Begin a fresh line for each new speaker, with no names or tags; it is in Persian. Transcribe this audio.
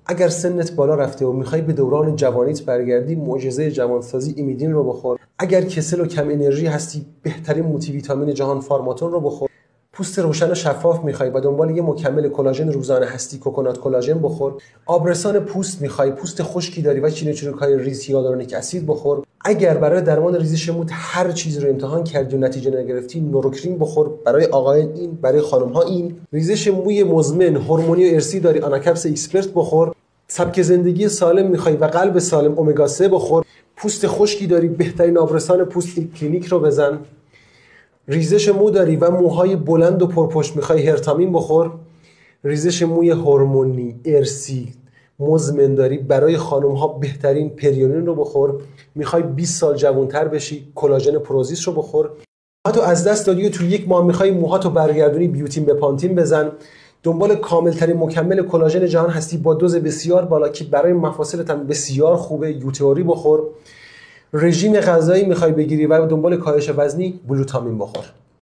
اگر سنت بالا رفته و میخوای به دوران جوانیت برگردی، معجزه جوانسازی ایمیدین رو بخور. اگر کسل و کم انرژی هستی، بهترین مولتی ویتامین جهان فارماتون رو بخور. پوست روشن و شفاف میخوای و دنبال یه مکمل کلاژن روزانه هستی، کوکونات کلاژن بخور. آبرسان پوست میخوای، پوست خشکی داری و چینوچروک‌های ریز هیالورونیک اسید بخور. اگر برای درمان ریزش مو هر چیز رو امتحان کردی و نتیجه نگرفتی، نوروکریم بخور. برای آقایان این، برای خانم‌ها این. ریزش موی مزمن، هورمونی و ارثی داری، آناکاپس اکسپرت بخور. سبک زندگی سالم میخوای و قلب سالم، امگا 3 بخور. پوست خشکی داری، بهترین آبرسان پوست کلینیک رو بزن. ریزش مو داری و موهای بلند و پرپشت میخوای، هرتامین بخور. ریزش موی هورمونی، ارثی، مزمن داری، برای خانم ها بهترین پریونین رو بخور. میخوای 20 سال جوانتر بشی، کلاژن پروزیس رو بخور. موهاتو از دست دادی و تو یک ماه میخوای موهاتو برگردونی، بیوتین به پانتین بزن. دنبال کاملترین مکمل کلاژن جهان هستی با دوز بسیار بالا که برای مفاصلت هم بسیار خوبه، یوتئوری بخور. رژیم غذایی میخوای بگیری و دنبال کاهش وزنی، گلوتامین بخور.